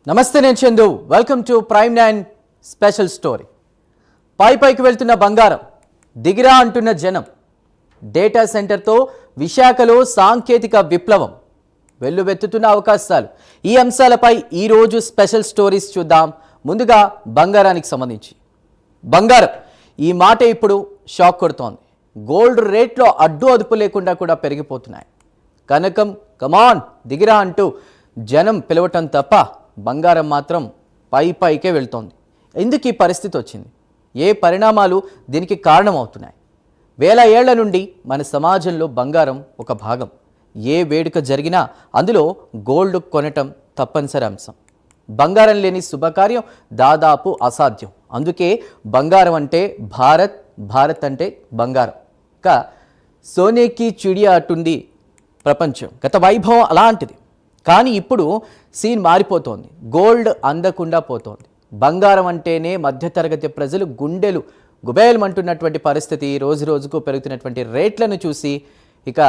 నమస్తే నేను Chandu welcome to prime 9 special story. పైకి వెళ్తున్న బంగారం, దిగిరా అంటున్న జనం, డేటా సెంటర్తో విశాఖలో సాంకేతిక విప్లవం, వెల్లువెత్తుతున్న అవకాశాలు. ఈ అంశాలపై ఈరోజు స్పెషల్ స్టోరీస్ చూద్దాం. ముందుగా బంగారానికి సంబంధించి. బంగారం ఈ మాట ఇప్పుడు షాక్ కొడుతోంది. గోల్డ్ రేట్లో అడ్డు అదుపు లేకుండా కూడా పెరిగిపోతున్నాయి. కనకం కమాన్ దిగిరా అంటూ జనం పిలవటం తప్ప బంగారం మాత్రం పైకే వెళ్తోంది. ఎందుకు ఈ పరిస్థితి వచ్చింది? ఏ పరిణామాలు దీనికి కారణమవుతున్నాయి? వేల ఏళ్ల నుండి మన సమాజంలో బంగారం ఒక భాగం. ఏ వేడుక జరిగినా అందులో గోల్డ్ కొనటం తప్పనిసరి అంశం. బంగారం లేని శుభకార్యం దాదాపు అసాధ్యం. అందుకే బంగారం అంటే భారత్, భారత్ అంటే బంగారం. సోనేకి చిడియా అటుంది ప్రపంచం. గత వైభవం అలాంటిది. కానీ ఇప్పుడు సీన్ మారిపోతోంది. గోల్డ్ అందకుండా పోతోంది. బంగారం అంటేనే మధ్యతరగతి ప్రజలు గుండెలు గుబేలమంటున్నటువంటి పరిస్థితి. రోజు రోజుకు పెరుగుతున్నటువంటి రేట్లను చూసి ఇక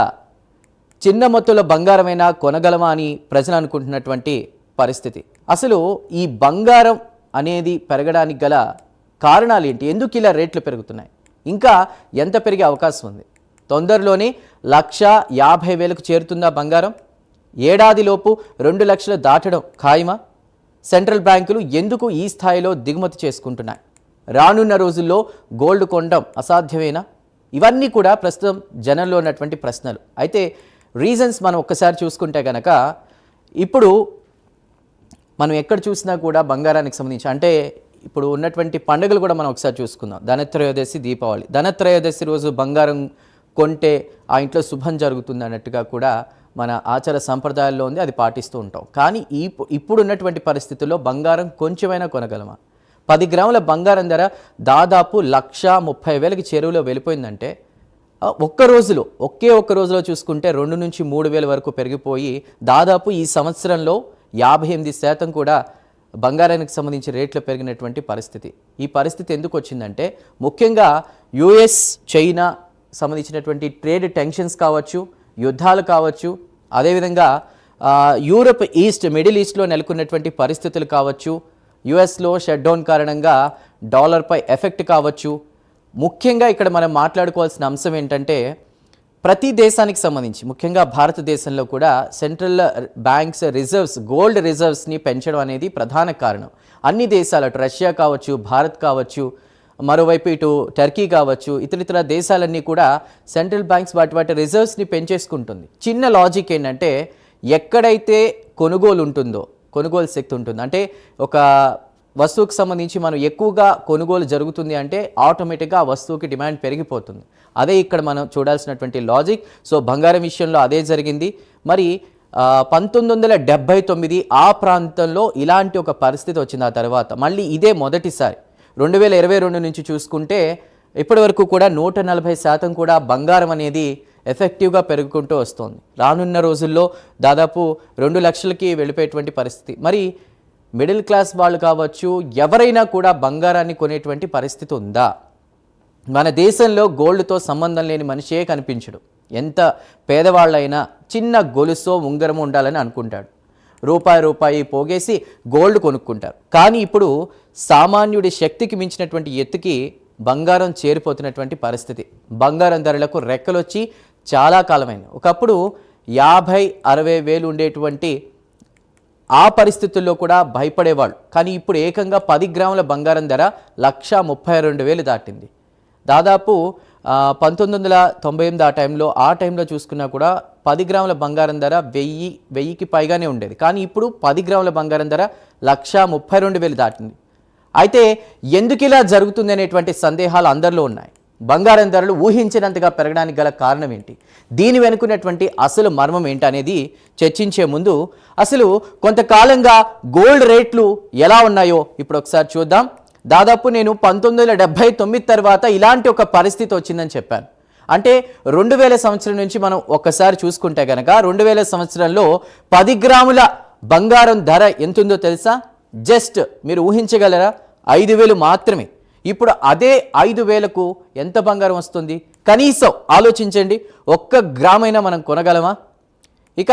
చిన్న మొత్తంలో బంగారమైనా కొనగలమా అని ప్రజలు అనుకుంటున్నటువంటి పరిస్థితి. అసలు ఈ బంగారం అనేది పెరగడానికి గల కారణాలు ఏంటి? ఎందుకు ఇలా రేట్లు పెరుగుతున్నాయి? ఇంకా ఎంత పెరిగే అవకాశం ఉంది? తొందరలోనే 1,50,000కు చేరుతుందా బంగారం? ఏడాదిలోపు 2 లక్షలు దాటడం ఖాయమా? సెంట్రల్ బ్యాంకులు ఎందుకు ఈ స్థాయిలో దిగుమతి చేసుకుంటున్నాయి? రానున్న రోజుల్లో గోల్డ్ కొనడం అసాధ్యమేనా? ఇవన్నీ కూడా ప్రస్తుతం జనంలో ఉన్నటువంటి ప్రశ్నలు. అయితే రీజన్స్ మనం ఒక్కసారి చూసుకుంటే కనుక, ఇప్పుడు మనం ఎక్కడ చూసినా కూడా బంగారానికి సంబంధించి, అంటే ఇప్పుడు ఉన్నటువంటి పండుగలు కూడా మనం ఒకసారి చూసుకుందాం. ధనత్రయోదశి, దీపావళి. ధనత్రయోదశి రోజు బంగారం కొంటే ఆ ఇంట్లో శుభం జరుగుతుంది అన్నట్టుగా కూడా మన ఆచార సంప్రదాయాల్లో ఉంది. అది పాటిస్తూ ఉంటాం. కానీ ఇప్పుడు ఉన్నటువంటి పరిస్థితుల్లో బంగారం కొంచెమైనా కొనగలమా? 10 గ్రాముల బంగారం ధర దాదాపు 1,30,000కి చెరువులో వెళ్ళిపోయిందంటే ఒకే ఒక్క రోజులో చూసుకుంటే 2 నుంచి 3,000 వరకు పెరిగిపోయి దాదాపు ఈ సంవత్సరంలో 58% కూడా బంగారానికి సంబంధించి రేట్లు పెరిగినటువంటి పరిస్థితి. ఈ పరిస్థితి ఎందుకు వచ్చిందంటే ముఖ్యంగా యుఎస్, చైనా సంబంధించినటువంటి ట్రేడ్ టెన్షన్స్ కావచ్చు, యుద్ధాలు కావచ్చు, అదేవిధంగా యూరప్, మిడిల్ ఈస్ట్లో నెలకొన్నటువంటి పరిస్థితులు కావచ్చు, యుఎస్లో షట్డౌన్ కారణంగా డాలర్పై ఎఫెక్ట్ కావచ్చు. ముఖ్యంగా ఇక్కడ మనం మాట్లాడుకోవాల్సిన అంశం ఏంటంటే, ప్రతి దేశానికి సంబంధించి ముఖ్యంగా భారతదేశంలో కూడా సెంట్రల్ బ్యాంక్స్ రిజర్వ్స్, గోల్డ్ రిజర్వ్స్ని పెంచడం అనేది ప్రధాన కారణం. అన్ని దేశాలు, అటు రష్యా కావచ్చు, భారత్ కావచ్చు, మరోవైపు ఇటు టర్కీ కావచ్చు, ఇతర దేశాలన్నీ కూడా సెంట్రల్ బ్యాంక్స్ వాటి రిజర్వ్స్ని పెంచేసుకుంటుంది. చిన్న లాజిక్ ఏంటంటే, ఎక్కడైతే కొనుగోలు ఉంటుందో, కొనుగోలు శక్తి ఉంటుంది, అంటే ఒక వస్తువుకు సంబంధించి మనం ఎక్కువగా కొనుగోలు జరుగుతుంది అంటే ఆటోమేటిక్గా ఆ వస్తువుకి డిమాండ్ పెరిగిపోతుంది. అదే ఇక్కడ మనం చూడాల్సినటువంటి లాజిక్. సో బంగారం విషయంలో అదే జరిగింది. మరి 1979 ఆ ప్రాంతంలో ఇలాంటి ఒక పరిస్థితి వచ్చింది. ఆ తర్వాత మళ్ళీ ఇదే మొదటిసారి 2022 నుంచి చూసుకుంటే ఇప్పటి వరకు కూడా 140% కూడా బంగారం అనేది ఎఫెక్టివ్గా పెరుగుకుంటూ వస్తుంది. రానున్న రోజుల్లో దాదాపు 2 లక్షలకి వెళ్ళిపోయేటువంటి పరిస్థితి. మరి మిడిల్ క్లాస్ వాళ్ళు కావచ్చు, ఎవరైనా కూడా బంగారాన్ని కొనేటువంటి పరిస్థితి ఉందా? మన దేశంలో గోల్డ్తో సంబంధం లేని మనిషే కనిపించడు. ఎంత పేదవాళ్ళైనా చిన్న గొలుసో ఉంగరమో ఉండాలని అనుకుంటాడు. రూపాయి పోగేసి గోల్డ్ కొనుక్కుంటారు. కానీ ఇప్పుడు సామాన్యుడి శక్తికి మించినటువంటి ఎత్తుకి బంగారం చేరిపోతున్నటువంటి పరిస్థితి. బంగారం ధరలకు రెక్కలొచ్చి చాలా కాలమైంది. ఒకప్పుడు 50-60 వేలు ఉండేటువంటి ఆ పరిస్థితుల్లో కూడా భయపడేవాళ్ళు. కానీ ఇప్పుడు ఏకంగా 10 గ్రాముల బంగారం ధర 1,32,000 దాటింది. దాదాపు 1998 ఆ టైంలో చూసుకున్నా కూడా 10 గ్రాముల బంగారం ధర 1000కి పైగానే ఉండేది. కానీ ఇప్పుడు 10 గ్రాముల బంగారం ధర 1,32,000 దాటింది. అయితే ఎందుకు ఇలా జరుగుతుంది అనేటువంటి సందేహాలు అందరిలో ఉన్నాయి. బంగారం ధరలు ఊహించినంతగా పెరగడానికి గల కారణం ఏంటి? దీని వెనుకున్నటువంటి అసలు మర్మం ఏంటి అనేది చర్చించే ముందు అసలు కొంతకాలంగా గోల్డ్ రేట్లు ఎలా ఉన్నాయో ఇప్పుడు ఒకసారి చూద్దాం. దాదాపు నేను 1979 తర్వాత ఇలాంటి ఒక పరిస్థితి వచ్చిందని చెప్పాను. అంటే 2000 సంవత్సరం నుంచి మనం ఒక్కసారి చూసుకుంటే కనుక 2000 సంవత్సరంలో 10 గ్రాముల బంగారం ధర ఎంతుందో తెలుసా? జస్ట్ మీరు ఊహించగలరా? 5,000 మాత్రమే. ఇప్పుడు అదే 5,000కు ఎంత బంగారం వస్తుంది? కనీసం ఆలోచించండి, 1 గ్రామైనా మనం కొనగలమా? ఇక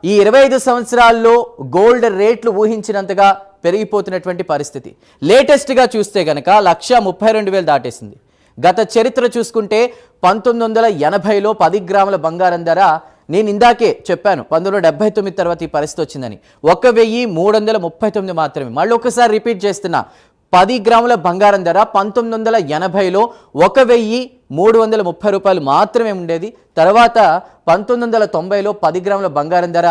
ఈ 25 సంవత్సరాల్లో గోల్డ్ రేట్లు ఊహించినంతగా పెరిగిపోతున్నటువంటి పరిస్థితి. లేటెస్ట్గా చూస్తే కనుక 1,32,000 దాటేసింది. గత చరిత్ర చూసుకుంటే 1980లో 10 గ్రాముల బంగారం ధర, నేను ఇందాకే చెప్పాను 1979 తర్వాత ఈ పరిస్థితి వచ్చిందని, 1,339 మాత్రమే. మళ్ళీ ఒకసారి రిపీట్ చేస్తున్నా, 10 గ్రాముల బంగారం ధర 1980లో 1,330 రూపాయలు మాత్రమే ఉండేది. తర్వాత 1990లో 10 గ్రాముల బంగారం ధర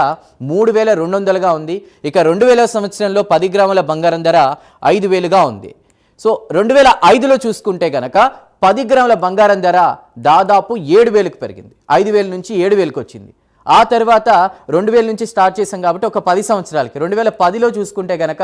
3,200గా ఉంది. ఇక 2000 సంవత్సరంలో 10 గ్రాముల బంగారం ధర 5,000గా ఉంది. సో 2005లో చూసుకుంటే కనుక 10 గ్రాముల బంగారం ధర దాదాపు 7,000కి పెరిగింది. 5,000 నుంచి 7,000కి వచ్చింది. ఆ తర్వాత 2000 నుంచి స్టార్ట్ చేసాం కాబట్టి ఒక 10 సంవత్సరాలకి 2010లో చూసుకుంటే కనుక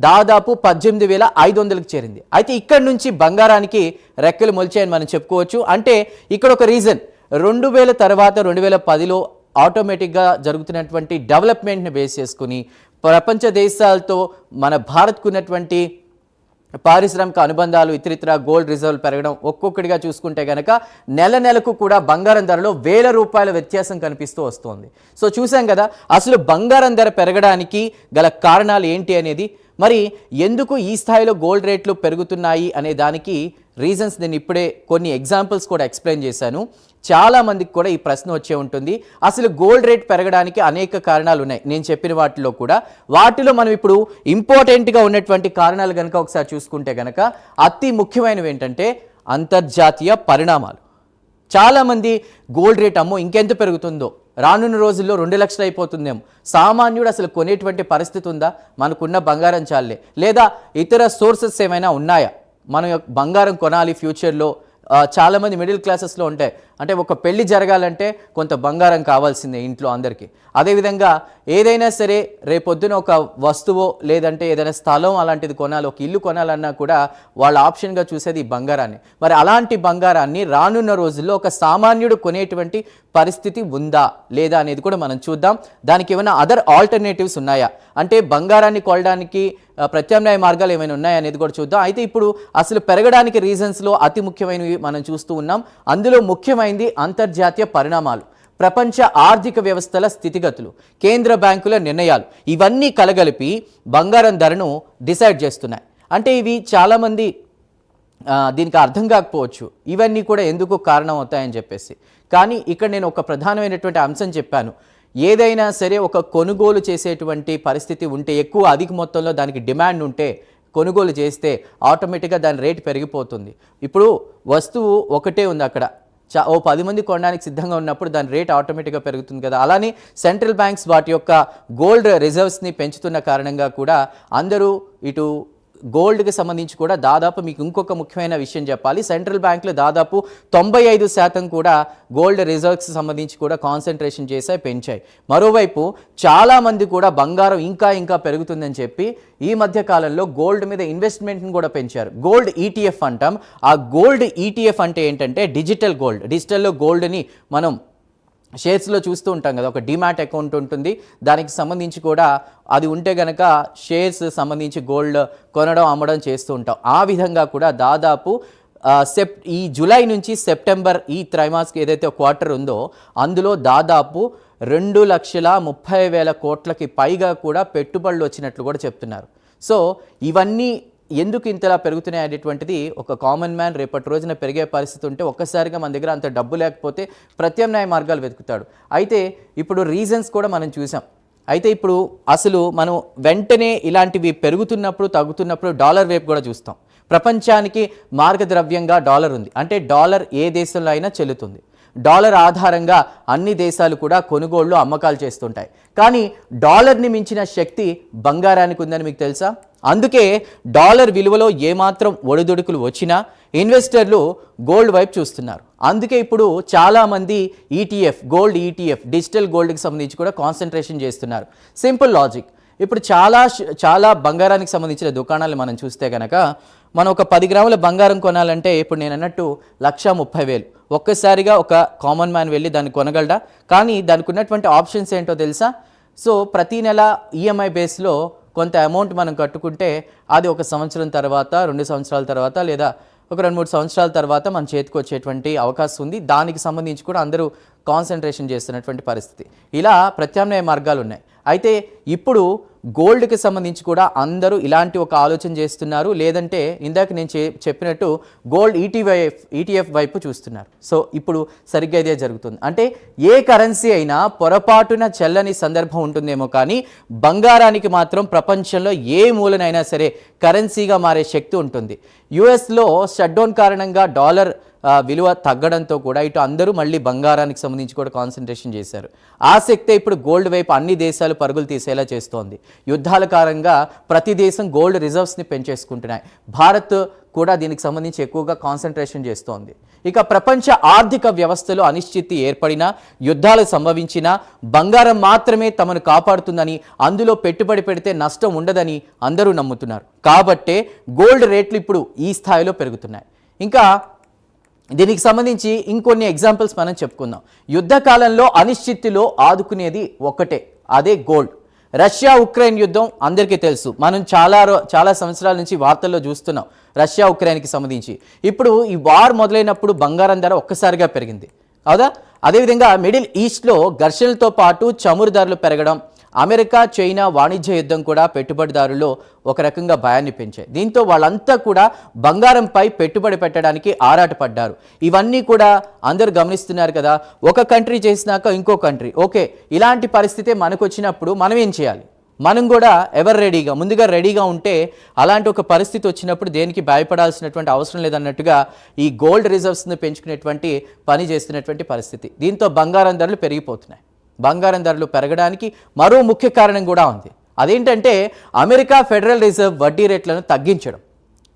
దాదాపు 18,500కి చేరింది. అయితే ఇక్కడ నుంచి బంగారానికి రెక్కలు మొలిచాయని మనం చెప్పుకోవచ్చు. అంటే ఇక్కడ ఒక రీజన్, 2000 తర్వాత 2010లో ఆటోమేటిక్గా జరుగుతున్నటువంటి డెవలప్మెంట్ని బేస్ చేసుకుని ప్రపంచ దేశాలతో మన భారత్కు ఉన్నటువంటి పారిశ్రామిక అనుబంధాలు, ఇతరితర గోల్డ్ రిజర్వ్ పెరగడం, ఒక్కొక్కటిగా చూసుకుంటే కనుక నెలకు కూడా బంగారం ధరలో ₹1,000 వ్యత్యాసం కనిపిస్తూ వస్తోంది. సో చూసాం కదా అసలు బంగారం ధర పెరగడానికి గల కారణాలు ఏంటి అనేది. మరి ఎందుకు ఈ స్థాయిలో గోల్డ్ రేట్లు పెరుగుతున్నాయి అనే దానికి రీజన్స్ నేను ఇప్పుడే కొన్ని ఎగ్జాంపుల్స్ కూడా ఎక్స్ప్లెయిన్ చేశాను. చాలా మందికి కూడా ఈ ప్రశ్న వచ్చే ఉంటుంది, అసలు గోల్డ్ రేట్ పెరగడానికి అనేక కారణాలు ఉన్నాయి నేను చెప్పిన వాటిలో కూడా. వాటిలో మనం ఇప్పుడు ఇంపార్టెంట్గా ఉన్నటువంటి కారణాలు కనుక ఒకసారి చూసుకుంటే కనుక అతి ముఖ్యమైనవి ఏంటంటే అంతర్జాతీయ పరిణామాలు. చాలామంది గోల్డ్ రేట్ అమ్మో ఇంకెంత పెరుగుతుందో, రానున్న రోజుల్లో 2 లక్షలు అయిపోతుందేమో, సామాన్యుడు అసలు కొనేటువంటి పరిస్థితి ఉందా, మనకున్న బంగారం చాలే, లేదా ఇతర సోర్సెస్ ఏమైనా ఉన్నాయా, మనం బంగారం కొనాలి ఫ్యూచర్లో. చాలామంది మిడిల్ క్లాసెస్లో ఉంటాయి, అంటే ఒక పెళ్లి జరగాలంటే కొంత బంగారం కావాల్సిందే ఇంట్లో అందరికీ. అదేవిధంగా ఏదైనా సరే రేపొద్దున ఒక వస్తువు లేదంటే ఏదైనా స్థలం అలాంటిది కొనాలి, ఒక ఇల్లు కొనాలన్నా కూడా వాళ్ళ ఆప్షన్గా చూసేది ఈ బంగారాన్ని. మరి అలాంటి బంగారాన్ని రానున్న రోజుల్లో ఒక సామాన్యుడు కొనేటువంటి పరిస్థితి ఉందా లేదా అనేది కూడా మనం చూద్దాం. దానికి ఏమైనా అదర్ ఆల్టర్నేటివ్స్ ఉన్నాయా, అంటే బంగారాన్ని కొనడానికి ప్రత్యామ్నాయ మార్గాలు ఏమైనా ఉన్నాయా అనేది కూడా చూద్దాం. అయితే ఇప్పుడు అసలు పెరగడానికి రీజన్స్లో అతి ముఖ్యమైనవి మనం చూస్తూ ఉన్నాం. అందులో ముఖ్యమైనది అంతర్జాతీయ పరిణామాలు, ప్రపంచ ఆర్థిక వ్యవస్థల స్థితిగతులు, కేంద్ర బ్యాంకుల నిర్ణయాలు, ఇవన్నీ కలగలిపి బంగారం ధరను డిసైడ్ చేస్తున్నాయి. అంటే ఇవి చాలామంది దీనికి అర్థం కాకపోవచ్చు, ఇవన్నీ కూడా ఎందుకు కారణం అవుతాయని చెప్పేసి. కానీ ఇక్కడ నేను ఒక ప్రధానమైనటువంటి అంశం చెప్పాను, ఏదైనా సరే ఒక కొనుగోలు చేసేటువంటి పరిస్థితి ఉంటే, ఎక్కువ అధిక మొత్తంలో దానికి డిమాండ్ ఉంటే కొనుగోలు చేస్తే ఆటోమేటిక్గా దాని రేటు పెరిగిపోతుంది. ఇప్పుడు వస్తువు ఒకటే ఉంది అక్కడ, ఓ 10 మంది కొనడానికి సిద్ధంగా ఉన్నప్పుడు దాని రేట్ ఆటోమేటిక్గా పెరుగుతుంది కదా. అలానే సెంట్రల్ బ్యాంక్స్ వాటి యొక్క గోల్డ్ రిజర్వ్స్ని పెంచుతున్న కారణంగా కూడా అందరూ ఇటు గోల్డ్కి సంబంధించి కూడా దాదాపు మీకు ఇంకొక ముఖ్యమైన విషయం చెప్పాలి, సెంట్రల్ బ్యాంకులు దాదాపు 95% కూడా గోల్డ్ రిజర్వ్స్కి సంబంధించి కూడా కాన్సన్ట్రేషన్ చేశాయి, పెంచాయి. మరోవైపు చాలామంది కూడా బంగారం ఇంకా పెరుగుతుందని చెప్పి ఈ మధ్య కాలంలో గోల్డ్ మీద ఇన్వెస్ట్మెంట్ని కూడా పెంచారు. గోల్డ్ ఈటీఎఫ్ అంటాం. ఆ గోల్డ్ ఈటీఎఫ్ అంటే ఏంటంటే డిజిటల్ గోల్డ్. డిజిటల్లో గోల్డ్ని మనం షేర్స్లో చూస్తూ ఉంటాం కదా, ఒక డిమాట్ అకౌంట్ ఉంటుంది, దానికి సంబంధించి కూడా అది ఉంటే కనుక షేర్స్ సంబంధించి గోల్డ్ కొనడం అమ్మడం చేస్తూ ఉంటాం. ఆ విధంగా కూడా దాదాపు ఈ జూలై నుంచి సెప్టెంబర్ ఈ త్రైమాసిక ఏదైతే క్వార్టర్ ఉందో అందులో దాదాపు 2,30,000 కోట్లకి పైగా కూడా పెట్టుబడులు వచ్చినట్లు కూడా చెప్తున్నారు. సో ఇవన్నీ ఎందుకు ఇంతలా పెరుగుతున్నాయి అనేటువంటిది ఒక కామన్ మ్యాన్ రేపటి రోజున పెరిగే పరిస్థితి ఉంటే ఒక్కసారిగా మన దగ్గర అంత డబ్బు లేకపోతే ప్రత్యామ్నాయ మార్గాలు వెతుకుతాడు. అయితే ఇప్పుడు రీజన్స్ కూడా మనం చూసాం. అయితే ఇప్పుడు అసలు మనం వెంటనే ఇలాంటివి పెరుగుతున్నప్పుడు తగ్గుతున్నప్పుడు డాలర్ వైపు కూడా చూస్తాం. ప్రపంచానికి మార్గద్రవ్యంగా డాలర్ ఉంది, అంటే డాలర్ ఏ దేశంలో అయినా చెల్లుతుంది. డాలర్ ఆధారంగా అన్ని దేశాలు కూడా కొనుగోళ్లు అమ్మకాలు చేస్తుంటాయి. కానీ డాలర్ని మించిన శక్తి బంగారానికి ఉందని మీకు తెలుసా? అందుకే డాలర్ విలువలో ఏమాత్రం ఒడిదుడుకులు వచ్చినా ఇన్వెస్టర్లు గోల్డ్ వైపు చూస్తున్నారు. అందుకే ఇప్పుడు చాలామంది ఈటీఎఫ్, గోల్డ్ ఈటీఎఫ్, డిజిటల్ గోల్డ్కి సంబంధించి కూడా కాన్సన్ట్రేషన్ చేస్తున్నారు. సింపుల్ లాజిక్, ఇప్పుడు చాలా బంగారానికి సంబంధించిన దుకాణాలు మనం చూస్తే కనుక మనం ఒక 10 గ్రాముల బంగారం కొనాలంటే ఇప్పుడు నేను అన్నట్టు 1,30,000 ఒక్కసారిగా ఒక కామన్ మ్యాన్ వెళ్ళి దాన్ని కొనగలడా? కానీ దానికి ఉన్నటువంటి ఆప్షన్స్ ఏంటో తెలుసా? సో ప్రతి నెల ఈఎంఐ బేస్లో కొంత అమౌంట్ మనం కట్టుకుంటే అది 1 సంవత్సరం తర్వాత, 2 సంవత్సరాల తర్వాత, లేదా ఒక 2-3 సంవత్సరాల తర్వాత మన చేతికి వచ్చేటువంటి అవకాశం ఉంది. దానికి సంబంధించి కూడా అందరూ కాన్సన్ట్రేషన్ చేస్తున్నటువంటి పరిస్థితి. ఇలా ప్రత్యామ్నాయ మార్గాలు ఉన్నాయి. అయితే ఇప్పుడు గోల్డ్కి సంబంధించి కూడా అందరూ ఇలాంటి ఒక ఆలోచన చేస్తున్నారు. లేదంటే ఇందాక నేను చెప్పినట్టు గోల్డ్ ఈటీఎఫ్ వైపు చూస్తున్నారు. సో ఇప్పుడు సరిగ్గా ఇదే జరుగుతుంది. అంటే ఏ కరెన్సీ అయినా పొరపాటున చెల్లని సందర్భం ఉంటుందేమో, కానీ బంగారానికి మాత్రం ప్రపంచంలో ఏ మూలనైనా సరే కరెన్సీగా మారే శక్తి ఉంటుంది. యుఎస్లో షట్డౌన్ కారణంగా డాలర్ విలువ తగ్గడంతో కూడా ఇటు అందరూ మళ్ళీ బంగారానికి సంబంధించి కూడా కాన్సన్ట్రేషన్ చేశారు. ఆ శక్తే ఇప్పుడు గోల్డ్ వైపు అన్ని దేశాలు పరుగులు తీసేలా చేస్తోంది. యుద్ధాల కారణంగా ప్రతి దేశం గోల్డ్ రిజర్వ్స్ని పెంచేసుకుంటున్నాయి. భారత్ కూడా దీనికి సంబంధించి ఎక్కువగా కాన్సన్ట్రేషన్ చేస్తోంది. ఇక ప్రపంచ ఆర్థిక వ్యవస్థలో అనిశ్చితి ఏర్పడినా, యుద్ధాలు సంభవించినా బంగారం మాత్రమే తమను కాపాడుతుందని, అందులో పెట్టుబడి పెడితే నష్టం ఉండదని అందరూ నమ్ముతున్నారు. కాబట్టే గోల్డ్ రేట్లు ఇప్పుడు ఈ స్థాయిలో పెరుగుతున్నాయి. ఇంకా దీనికి సంబంధించి ఇంకొన్ని ఎగ్జాంపుల్స్ మనం చెప్పుకుందాం. యుద్ధ కాలంలో అనిశ్చితిలో ఆదుకునేది ఒక్కటే, అదే గోల్డ్. రష్యా ఉక్రెయిన్ యుద్ధం అందరికీ తెలుసు. మనం చాలా సంవత్సరాల నుంచి వార్తల్లో చూస్తున్నాం రష్యా ఉక్రెయిన్కి సంబంధించి. ఇప్పుడు ఈ వార్ మొదలైనప్పుడు బంగారం ధర ఒక్కసారిగా పెరిగింది అవుదా. అదేవిధంగా మిడిల్ ఈస్ట్లో ఘర్షణలతో పాటు చమురు ధరలు పెరగడం, అమెరికా చైనా వాణిజ్య యుద్ధం కూడా పెట్టుబడిదారుల్లో ఒక రకంగా భయాన్ని పెంచాయి. దీంతో వాళ్ళంతా కూడా బంగారంపై పెట్టుబడి పెట్టడానికి ఆరాటపడ్డారు. ఇవన్నీ కూడా అందరూ గమనిస్తున్నారు కదా. ఒక కంట్రీ చేసినాక ఇంకో కంట్రీ, ఓకే ఇలాంటి పరిస్థితే మనకు వచ్చినప్పుడు మనం ఏం చేయాలి? మనం కూడా ముందుగా రెడీగా ఉంటే అలాంటి ఒక పరిస్థితి వచ్చినప్పుడు దేనికి భయపడాల్సినటువంటి అవసరం లేదన్నట్టుగా ఈ గోల్డ్ రిజర్వ్స్ని పెంచుకునేటువంటి పని చేస్తున్నటువంటి పరిస్థితి. దీంతో బంగారం ధరలు పెరిగిపోతున్నాయి. బంగారం ధరలు పెరగడానికి మరో ముఖ్య కారణం కూడా ఉంది. అదేంటంటే అమెరికా ఫెడరల్ రిజర్వ్ వడ్డీ రేట్లను తగ్గించడం.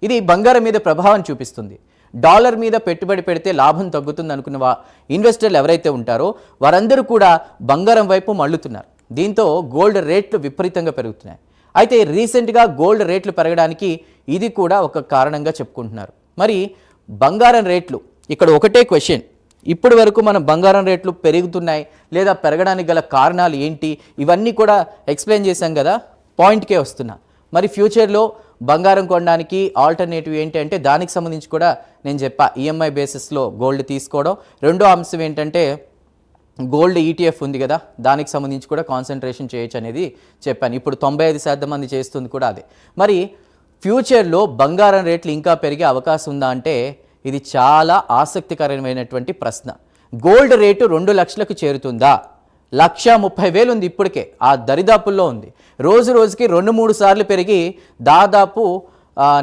ఇది బంగారం మీద ప్రభావం చూపిస్తుంది. డాలర్ మీద పెట్టుబడి పెడితే లాభం తగ్గుతుంది అనుకున్న ఇన్వెస్టర్లు ఎవరైతే ఉంటారో వారందరూ కూడా బంగారం వైపు మళ్ళుతున్నారు. దీంతో గోల్డ్ రేట్లు విపరీతంగా పెరుగుతున్నాయి. అయితే రీసెంట్గా గోల్డ్ రేట్లు పెరగడానికి ఇది కూడా ఒక కారణంగా చెప్పుకుంటున్నారు. మరి బంగారం రేట్లు ఇక్కడ ఒకటే క్వశ్చన్, ఇప్పటి వరకు మన బంగారం రేట్లు పెరుగుతున్నాయి లేదా పెరగడానికి గల కారణాలు ఏంటి, ఇవన్నీ కూడా ఎక్స్ప్లెయిన్ చేశాం కదా. పాయింట్కే వస్తున్నా. మరి ఫ్యూచర్లో బంగారం కొనడానికి ఆల్టర్నేటివ్ ఏంటి అంటే దానికి సంబంధించి కూడా నేను చెప్పా, ఈఎంఐ బేసిస్లో గోల్డ్ తీసుకోవడం. రెండో అంశం ఏంటంటే గోల్డ్ ఈటీఎఫ్ ఉంది కదా, దానికి సంబంధించి కూడా కాన్సన్ట్రేషన్ చేయొచ్చు అనేది చెప్పాను. ఇప్పుడు 95% మంది చేస్తుంది కూడా అదే. మరి ఫ్యూచర్లో బంగారం రేట్లు ఇంకా పెరిగే అవకాశం ఉందా అంటే ఇది చాలా ఆసక్తికరమైనటువంటి ప్రశ్న. గోల్డ్ రేటు 2 లక్షలకు చేరుతుందా? 1,30,000 ఉంది ఇప్పటికే, ఆ దరిదాపుల్లో ఉంది. రోజుకి 2-3 సార్లు పెరిగి దాదాపు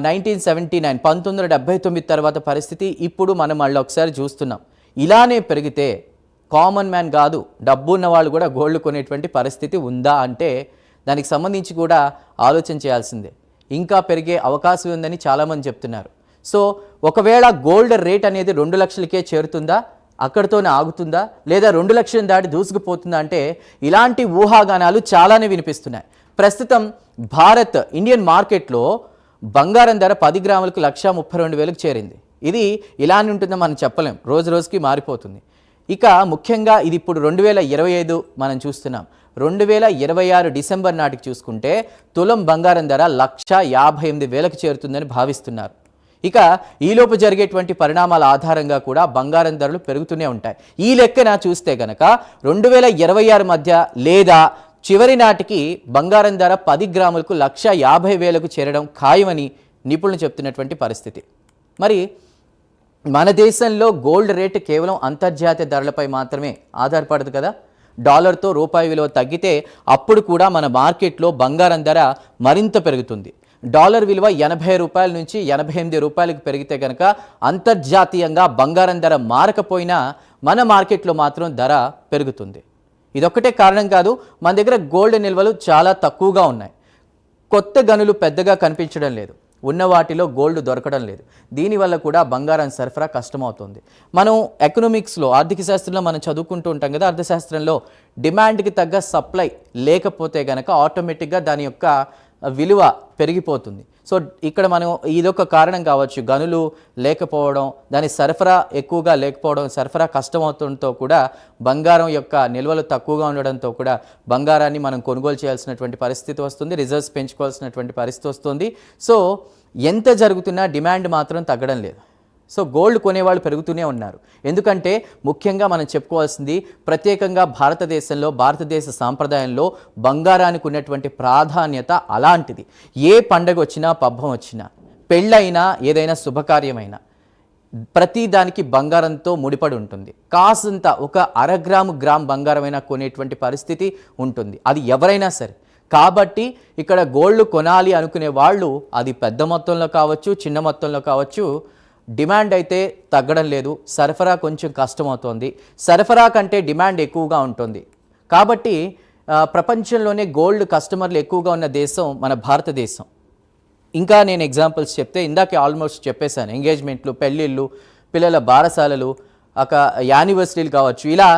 1979 తర్వాత పరిస్థితి ఇప్పుడు మనం మళ్ళీ ఒకసారి చూస్తున్నాం. ఇలానే పెరిగితే కామన్ మ్యాన్ కాదు, డబ్బు ఉన్న వాళ్ళు కూడా గోల్డ్ కొనేటువంటి పరిస్థితి ఉందా అంటే దానికి సంబంధించి కూడా ఆలోచన చేయాల్సిందే. ఇంకా పెరిగే అవకాశం ఉందని చాలామంది చెప్తున్నారు. సో ఒకవేళ గోల్డ్ రేట్ అనేది 2 లక్షలకే చేరుతుందా, అక్కడితోనే ఆగుతుందా, లేదా 2 లక్షలు దాటి దూసుకుపోతుందా అంటే ఇలాంటి ఊహాగానాలు చాలానే వినిపిస్తున్నాయి. ప్రస్తుతం ఇండియన్ మార్కెట్లో బంగారం ధర 10 గ్రాములకు 1,32,000కు చేరింది. ఇది ఇలానే ఉంటుందో మనం చెప్పలేం, రోజుకి మారిపోతుంది. ఇక ముఖ్యంగా ఇది ఇప్పుడు 2025 మనం చూస్తున్నాం. 2026 డిసెంబర్ నాటికి చూసుకుంటే తులం బంగారం ధర 1,58,000కు చేరుతుందని భావిస్తున్నారు. ఇక ఈలోపు జరిగేటువంటి పరిణామాల ఆధారంగా కూడా బంగారం ధరలు పెరుగుతూనే ఉంటాయి. ఈ లెక్కన చూస్తే గనక 2026 మధ్య లేదా చివరి నాటికి బంగారం ధర 10 గ్రాములకు 1,50,000కు చేరడం ఖాయమని నిపుణులు చెప్తున్నటువంటి పరిస్థితి. మరి మన దేశంలో గోల్డ్ రేటు కేవలం అంతర్జాతీయ ధరలపై మాత్రమే ఆధారపడదు కదా. డాలర్తో రూపాయి విలువ తగ్గితే అప్పుడు కూడా మన మార్కెట్లో బంగారం ధర మరింత పెరుగుతుంది. డాలర్ విలువ 80 రూపాయల నుంచి 88 రూపాయలకు పెరిగితే కనుక అంతర్జాతీయంగా బంగారం ధర మారకపోయినా మన మార్కెట్లో మాత్రం ధర పెరుగుతుంది. ఇదొక్కటే కారణం కాదు, మన దగ్గర గోల్డ్ నిల్వలు చాలా తక్కువగా ఉన్నాయి. కొత్త గనులు పెద్దగా కనిపించడం లేదు, ఉన్న వాటిలో గోల్డ్ దొరకడం లేదు. దీనివల్ల కూడా బంగారం సరఫరా కష్టమవుతుంది. మనం ఎకనామిక్స్లో, ఆర్థిక శాస్త్రంలో మనం చదువుకుంటూ ఉంటాం కదా, అర్థశాస్త్రంలో డిమాండ్కి తగ్గ సప్లై లేకపోతే కనుక ఆటోమేటిక్గా దాని యొక్క విలువ పెరిగిపోతుంది. సో ఇక్కడ మనం ఇదొక కారణం కావచ్చు, గనులు లేకపోవడం, దాని సరఫరా ఎక్కువగా లేకపోవడం, సరఫరా కష్టమవుతుండటంతో కూడా బంగారం యొక్క నిల్వలు తక్కువగా ఉండడంతో కూడా బంగారాన్ని మనం కొనుగోలు చేయాల్సినటువంటి పరిస్థితి వస్తుంది, రిజర్వ్స్ పెంచుకోవాల్సినటువంటి పరిస్థితి వస్తుంది. సో ఎంత జరుగుతున్నా డిమాండ్ మాత్రం తగ్గడం లేదు. సో గోల్డ్ కొనేవాళ్ళు పెరుగుతూనే ఉన్నారు. ఎందుకంటే ముఖ్యంగా మనం చెప్పుకోవాల్సింది ప్రత్యేకంగా భారతదేశ సాంప్రదాయంలో బంగారానికి ఉన్నటువంటి ప్రాధాన్యత అలాంటిది. ఏ పండగ వచ్చినా, పబ్బం వచ్చినా, పెళ్ళైనా, ఏదైనా శుభకార్యమైనా ప్రతి దానికి బంగారంతో ముడిపడి ఉంటుంది. కాసంత ఒక గ్రామ్ బంగారమైనా కొనేటువంటి పరిస్థితి ఉంటుంది, అది ఎవరైనా సరే. కాబట్టి ఇక్కడ గోల్డ్ కొనాలి అనుకునే వాళ్ళు అది పెద్ద మొత్తంలో కావచ్చు, చిన్న మొత్తంలో కావచ్చు, డిమాండ్ అయితే తగ్గడం లేదు. సరఫరా కొంచెం కష్టమవుతోంది. సరఫరా కంటే డిమాండ్ ఎక్కువగా ఉంటుంది. కాబట్టి ప్రపంచంలోనే గోల్డ్ కస్టమర్లు ఎక్కువగా ఉన్న దేశం మన భారతదేశం. ఇంకా నేను ఎగ్జాంపుల్స్ చెప్తే ఇందాకే ఆల్మోస్ట్ చెప్పేశాను. ఎంగేజ్మెంట్లు, పెళ్ళిళ్ళు, పిల్లల బారసాలలు, ఒక యానివర్సరీలు కావచ్చు, ఇలా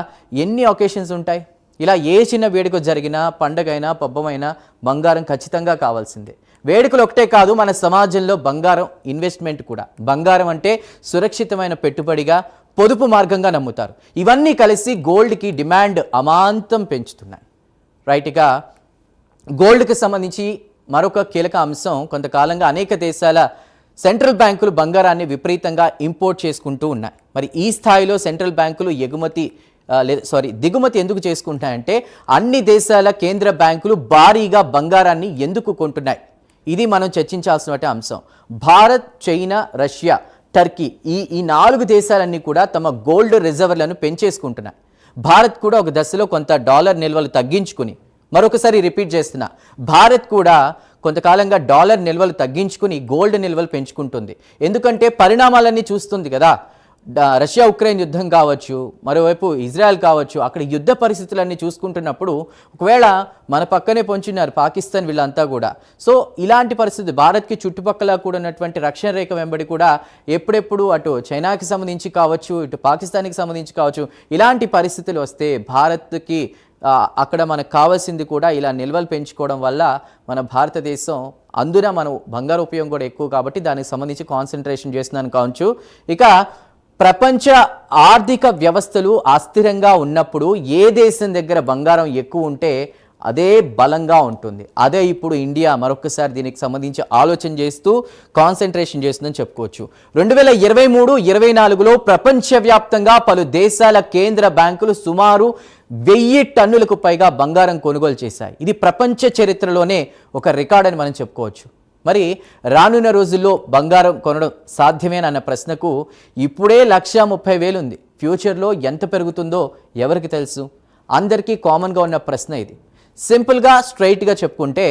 ఎన్ని ఒకేషన్స్ ఉంటాయి. ఇలా ఏ చిన్న వేడుక జరిగినా, పండగైనా, పబ్బమైనా బంగారం ఖచ్చితంగా కావాల్సిందే. వేడుకలు ఒకటే కాదు, మన సమాజంలో బంగారం ఇన్వెస్ట్మెంట్ కూడా. బంగారం అంటే సురక్షితమైన పెట్టుబడిగా, పొదుపు మార్గంగా నమ్ముతారు. ఇవన్నీ కలిసి గోల్డ్కి డిమాండ్ అమాంతం పెంచుతున్నాయి. రైట్గా గోల్డ్కి సంబంధించి మరొక కీలక అంశం, కొంతకాలంగా అనేక దేశాల సెంట్రల్ బ్యాంకులు బంగారాన్ని విపరీతంగా ఇంపోర్ట్ చేసుకుంటూ ఉన్నాయి. మరి ఈ స్థాయిలో సెంట్రల్ బ్యాంకులు దిగుమతి ఎందుకు చేసుకుంటాయంటే అన్ని దేశాల కేంద్ర బ్యాంకులు భారీగా బంగారాన్ని ఎందుకు కొంటున్నాయి, ఇది మనం చర్చించాల్సిన అంశం. భారత్, చైనా, రష్యా, టర్కీ ఈ 4 దేశాలన్నీ కూడా తమ గోల్డ్ రిజర్వర్లను పెంచేసుకుంటున్నాయి. భారత్ కూడా ఒక దశలో కొంత డాలర్ నిల్వలు తగ్గించుకుని, మరొకసారి రిపీట్ చేస్తున్నా, భారత్ కూడా కొంతకాలంగా డాలర్ నిల్వలు తగ్గించుకుని గోల్డ్ నిల్వలు పెంచుకుంటుంది. ఎందుకంటే పరిణామాలన్నీ చూస్తుంది కదా. రష్యా ఉక్రెయిన్ యుద్ధం కావచ్చు, మరోవైపు ఇజ్రాయెల్ కావచ్చు, అక్కడ యుద్ధ పరిస్థితులన్నీ చూసుకుంటున్నప్పుడు ఒకవేళ మన పక్కనే పొంచున్నారు పాకిస్తాన్, వీళ్ళంతా కూడా. సో ఇలాంటి పరిస్థితి భారత్కి చుట్టుపక్కల కూడా ఉన్నటువంటి రక్షణ రేఖ వెంబడి కూడా ఎప్పుడెప్పుడు అటు చైనాకి సంబంధించి కావచ్చు, ఇటు పాకిస్తాన్కి సంబంధించి కావచ్చు, ఇలాంటి పరిస్థితులు వస్తే భారత్కి అక్కడ మనకు కావాల్సింది కూడా ఇలా నిల్వలు పెంచుకోవడం వల్ల మన భారతదేశం, అందున మనం బంగారు ఉపయోగం కూడా ఎక్కువ కాబట్టి దానికి సంబంధించి కాన్సన్ట్రేషన్ చేస్తున్నాను కావచ్చు. ఇక ప్రపంచ ఆర్థిక వ్యవస్థలు అస్థిరంగా ఉన్నప్పుడు ఏ దేశం దగ్గర బంగారం ఎక్కువ ఉంటే అదే బలంగా ఉంటుంది. అదే ఇప్పుడు ఇండియా మరొకసారి దీనికి సంబంధించి ఆలోచన చేస్తూ కాన్సన్ట్రేషన్ చేస్తుందని చెప్పుకోవచ్చు. 2023-24లో ప్రపంచవ్యాప్తంగా పలు దేశాల కేంద్ర బ్యాంకులు సుమారు 1000 టన్నులకు పైగా బంగారం కొనుగోలు చేశాయి. ఇది ప్రపంచ చరిత్రలోనే ఒక రికార్డ్ అని మనం చెప్పుకోవచ్చు. మరి రానున్న రోజుల్లో బంగారం కొనడం సాధ్యమేనన్న ప్రశ్నకు ఇప్పుడే 130,000 ఉంది. ఫ్యూచర్లో ఎంత పెరుగుతుందో ఎవరికి తెలుసు? అందరికీ కామన్గా ఉన్న ప్రశ్న ఇది. సింపుల్గా స్ట్రైట్గా చెప్పుకుంటే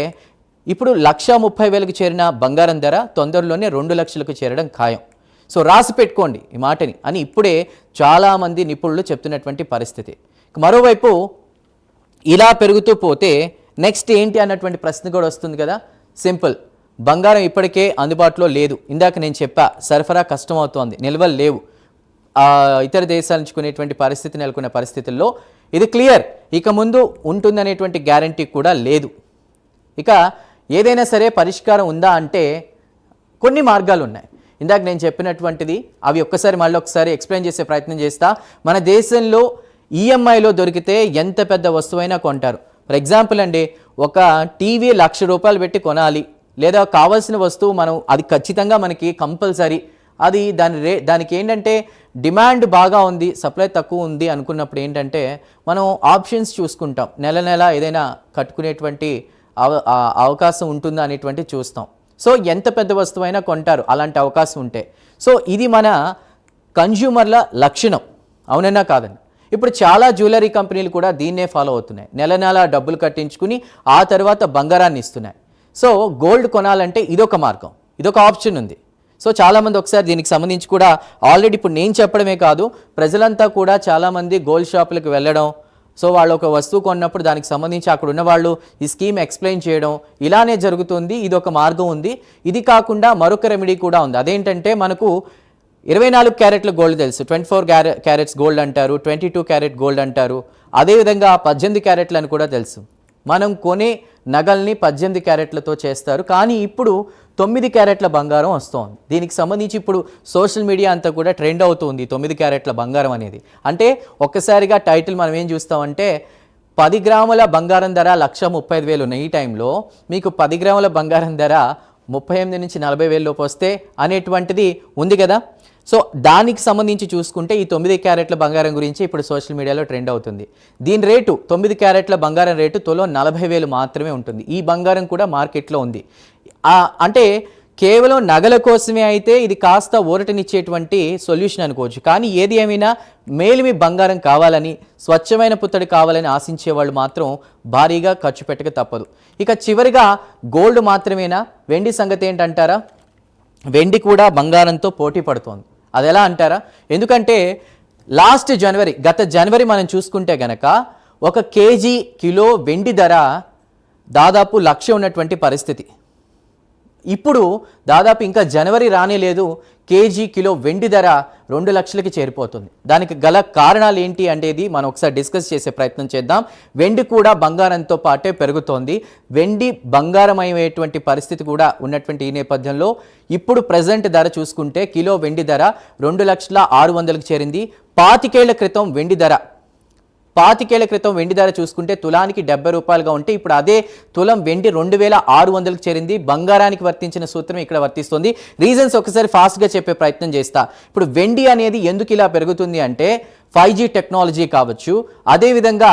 ఇప్పుడు 130,000కి చేరిన బంగారం ధర తొందరలోనే 2 లక్షలకు చేరడం ఖాయం. సో రాసి పెట్టుకోండి ఈ మాటని అని ఇప్పుడే చాలామంది నిపుణులు చెప్తున్నటువంటి పరిస్థితి. మరోవైపు ఇలా పెరుగుతూ పోతే నెక్స్ట్ ఏంటి అన్నటువంటి ప్రశ్న కూడా వస్తుంది కదా. సింపుల్, బంగారం ఇప్పటికే అందుబాటులో లేదు. ఇందాక నేను చెప్పా, సరఫరా కష్టమవుతోంది, నిల్వలు లేవు, ఇతర దేశాల నుంచి కొనేటువంటి పరిస్థితి నెలకొన్న పరిస్థితుల్లో ఇది క్లియర్. ఇక ముందు ఉంటుందనేటువంటి గ్యారంటీ కూడా లేదు. ఇక ఏదైనా సరే పరిష్కారం ఉందా అంటే కొన్ని మార్గాలు ఉన్నాయి. ఇందాక నేను చెప్పినటువంటిది అవి మళ్ళీ ఒకసారి ఎక్స్ప్లెయిన్ చేసే ప్రయత్నం చేస్తా. మన దేశంలో ఈఎంఐలో దొరికితే ఎంత పెద్ద వస్తువైనా కొంటారు. ఫర్ ఎగ్జాంపుల్ అండి, ఒక టీవీ ₹1,00,000 పెట్టి కొనాలి, లేదా కావాల్సిన వస్తువు మనం అది ఖచ్చితంగా మనకి కంపల్సరీ, అది దానికి ఏంటంటే డిమాండ్ బాగా ఉంది, సప్లై తక్కువ ఉంది అనుకున్నప్పుడు ఏంటంటే మనం ఆప్షన్స్ చూసుకుంటాం. నెల ఏదైనా కట్టుకునేటువంటి అవకాశం ఉంటుందా అనేటువంటి చూస్తాం. సో ఎంత పెద్ద వస్తువైనా కొంటారు అలాంటి అవకాశం ఉంటే. సో ఇది మన కన్జ్యూమర్ల లక్షణం, అవునన్నా కాదండి. ఇప్పుడు చాలా జ్యువెలరీ కంపెనీలు కూడా దీన్నే ఫాలో అవుతున్నాయి. నెల డబ్బులు కట్టించుకుని ఆ తర్వాత బంగారాన్ని ఇస్తున్నాయి. సో గోల్డ్ కొనాలంటే ఇదొక మార్గం, ఇదొక ఆప్షన్ ఉంది. సో చాలామంది ఒకసారి దీనికి సంబంధించి కూడా ఆల్రెడీ ఇప్పుడు నేను చెప్పడమే కాదు, ప్రజలంతా కూడా చాలామంది గోల్డ్ షాపులకు వెళ్ళడం, సో వాళ్ళు ఒక వస్తువు కొన్నప్పుడు దానికి సంబంధించి అక్కడ ఉన్న వాళ్ళు ఈ స్కీమ్ ఎక్స్ప్లెయిన్ చేయడం ఇలానే జరుగుతుంది. ఇది ఒక మార్గం ఉంది. ఇది కాకుండా మరొక రెమెడీ కూడా ఉంది. అదేంటంటే మనకు 24 క్యారెట్ల గోల్డ్ తెలుసు, 24 క్యారెట్స్ గోల్డ్ అంటారు, 22 క్యారెట్ గోల్డ్ అంటారు. అదేవిధంగా 18 క్యారెట్లు అని కూడా తెలుసు. మనం కొనే నగల్ని 18 క్యారెట్లతో చేస్తారు. కానీ ఇప్పుడు 9 క్యారెట్ల బంగారం వస్తోంది. దీనికి సంబంధించి ఇప్పుడు సోషల్ మీడియా అంతా కూడా ట్రెండ్ అవుతుంది 9 క్యారెట్ల బంగారం అనేది. అంటే ఒక్కసారిగా టైటిల్ మనం ఏం చూస్తామంటే 10 గ్రాముల బంగారం ధర 1,35,000 ఉన్న ఈ టైంలో మీకు 10 గ్రాముల బంగారం ధర 38 నుంచి 40,000 లోపు వస్తే అనేటువంటిది ఉంది కదా. సో దానికి సంబంధించి చూసుకుంటే ఈ 9 క్యారెట్ల బంగారం గురించి ఇప్పుడు సోషల్ మీడియాలో ట్రెండ్ అవుతుంది. దీని రేటు 9 క్యారెట్ల బంగారం రేటు తులం 40,000 మాత్రమే ఉంటుంది. ఈ బంగారం కూడా మార్కెట్లో ఉంది. అంటే కేవలం నగల కోసమే అయితే ఇది కాస్త ఊరటనిచ్చేటువంటి సొల్యూషన్ అనుకోవచ్చు. కానీ ఏది ఏమైనా మేలిమి బంగారం కావాలని, స్వచ్ఛమైన పుత్తడి కావాలని ఆశించే వాళ్ళు మాత్రం భారీగా ఖర్చు పెట్టక తప్పదు. ఇక చివరిగా గోల్డ్ మాత్రమేనా? వెండి సంగతి ఏంటంటారా? వెండి కూడా బంగారంతో పోటీ పడుతోంది. అది ఎలా అంటారా? ఎందుకంటే గత జనవరి మనం చూసుకుంటే గనక 1 కేజీ కిలో వెండి ధర దాదాపు 1,00,000 ఉన్నటువంటి పరిస్థితి. ఇప్పుడు దాదాపు ఇంకా జనవరి రానే లేదు, కేజీ కిలో వెండి ధర 2 లక్షలకి చేరిపోతుంది. దానికి గల కారణాలు ఏంటి అనేది మనం ఒకసారి డిస్కస్ చేసే ప్రయత్నం చేద్దాం. వెండి కూడా బంగారంతో పాటే పెరుగుతోంది. వెండి బంగారమయ్యేటువంటి పరిస్థితి కూడా ఉన్నటువంటి ఈ నేపథ్యంలో ఇప్పుడు ప్రజెంట్ ధర చూసుకుంటే కిలో వెండి ధర 2,600,000కి చేరింది. 25 ఏళ్ల క్రితం వెండి ధర చూసుకుంటే తులానికి 70 రూపాయలుగా ఉంటే ఇప్పుడు అదే తులం వెండి 2,600కి చేరింది. బంగారానికి వర్తించిన సూత్రం ఇక్కడ వర్తిస్తుంది. రీజన్స్ ఒకసారి ఫాస్ట్గా చెప్పే ప్రయత్నం చేస్తా. ఇప్పుడు వెండి అనేది ఎందుకు ఇలా పెరుగుతుంది అంటే 5G టెక్నాలజీ కావచ్చు, అదేవిధంగా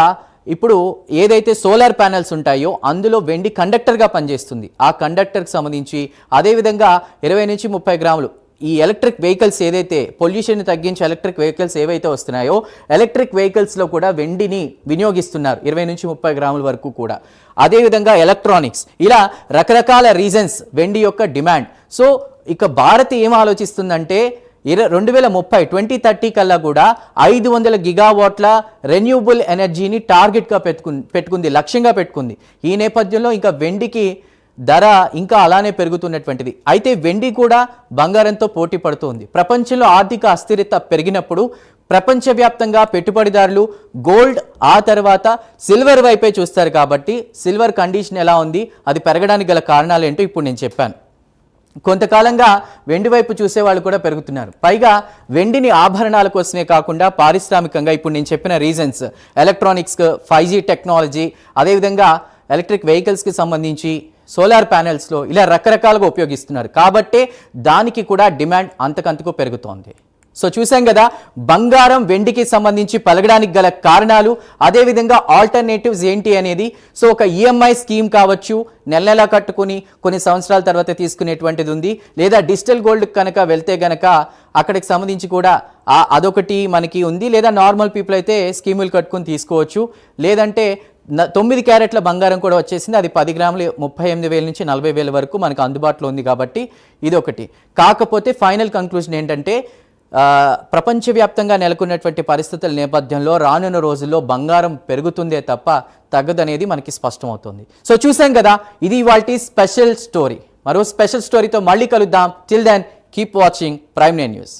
ఇప్పుడు ఏదైతే సోలార్ ప్యానెల్స్ ఉంటాయో అందులో వెండి కండక్టర్గా పనిచేస్తుంది. ఆ కండక్టర్కి సంబంధించి అదేవిధంగా 20 నుంచి 30 గ్రాములు ఈ ఎలక్ట్రిక్ వెహికల్స్ ఏదైతే పొల్యూషన్ తగ్గించే ఎలక్ట్రిక్ వెహికల్స్ ఏవైతే వస్తున్నాయో ఎలక్ట్రిక్ వెహికల్స్లో కూడా వెండిని వినియోగిస్తున్నారు 20 నుంచి 30 గ్రాముల వరకు కూడా. అదేవిధంగా ఎలక్ట్రానిక్స్, ఇలా రకరకాల రీజన్స్ వెండి యొక్క డిమాండ్. సో ఇక భారత్ ఏం ఆలోచిస్తుందంటే 2030 కల్లా కూడా 500 గిగావాట్ల రెన్యూబుల్ ఎనర్జీని టార్గెట్గా పెట్టుకుంది, లక్ష్యంగా పెట్టుకుంది. ఈ నేపథ్యంలో ఇంకా వెండికి ధర ఇంకా అలానే పెరుగుతున్నటువంటిది. అయితే వెండి కూడా బంగారంతో పోటీ పడుతుంది. ప్రపంచంలో ఆర్థిక అస్థిరత పెరిగినప్పుడు ప్రపంచవ్యాప్తంగా పెట్టుబడిదారులు గోల్డ్ ఆ తర్వాత సిల్వర్ వైపే చూస్తారు. కాబట్టి సిల్వర్ కండిషన్ ఎలా ఉంది, అది పెరగడానికి గల కారణాలు ఏంటో ఇప్పుడు నేను చెప్పాను. కొంతకాలంగా వెండి వైపు చూసే వాళ్ళు కూడా పెరుగుతున్నారు. పైగా వెండిని ఆభరణాల కోసమే కాకుండా పారిశ్రామికంగా ఇప్పుడు నేను చెప్పిన రీజన్స్ ఎలక్ట్రానిక్స్, 5G టెక్నాలజీ, అదేవిధంగా ఎలక్ట్రిక్ వెహికల్స్కి సంబంధించి సోలార్ ప్యానెల్స్లో ఇలా రకరకాలుగా ఉపయోగిస్తున్నారు. కాబట్టే దానికి కూడా డిమాండ్ అంతకంతకు పెరుగుతోంది. సో చూసాం కదా బంగారం వెండికి సంబంధించి పలగడానికి గల కారణాలు, అదేవిధంగా ఆల్టర్నేటివ్స్ ఏంటి అనేది. సో ఒక ఈఎంఐ స్కీమ్ కావచ్చు, నెల కట్టుకుని కొన్ని సంవత్సరాల తర్వాత తీసుకునేటువంటిది ఉంది. లేదా డిజిటల్ గోల్డ్ కనుక వెళ్తే గనక అక్కడికి సంబంధించి కూడా అదొకటి మనకి ఉంది. లేదా నార్మల్ పీపుల్ అయితే స్కీములు కట్టుకుని తీసుకోవచ్చు. లేదంటే 9 క్యారెట్ల బంగారం కూడా వచ్చేసింది. అది 10 గ్రాములు 38,000 నుంచి 40,000 వరకు మనకు అందుబాటులో ఉంది. కాబట్టి ఇది ఒకటి. కాకపోతే ఫైనల్ కంక్లూజన్ ఏంటంటే ప్రపంచవ్యాప్తంగా నెలకొన్నటువంటి పరిస్థితుల నేపథ్యంలో రానున్న రోజుల్లో బంగారం పెరుగుతుందే తప్ప తగ్గదనేది మనకి స్పష్టమవుతుంది. సో చూసాం కదా, ఇది ఇవాల్టి స్పెషల్ స్టోరీ. మరో స్పెషల్ స్టోరీతో మళ్ళీ కలుద్దాం. Till then keep watching Prime nine news.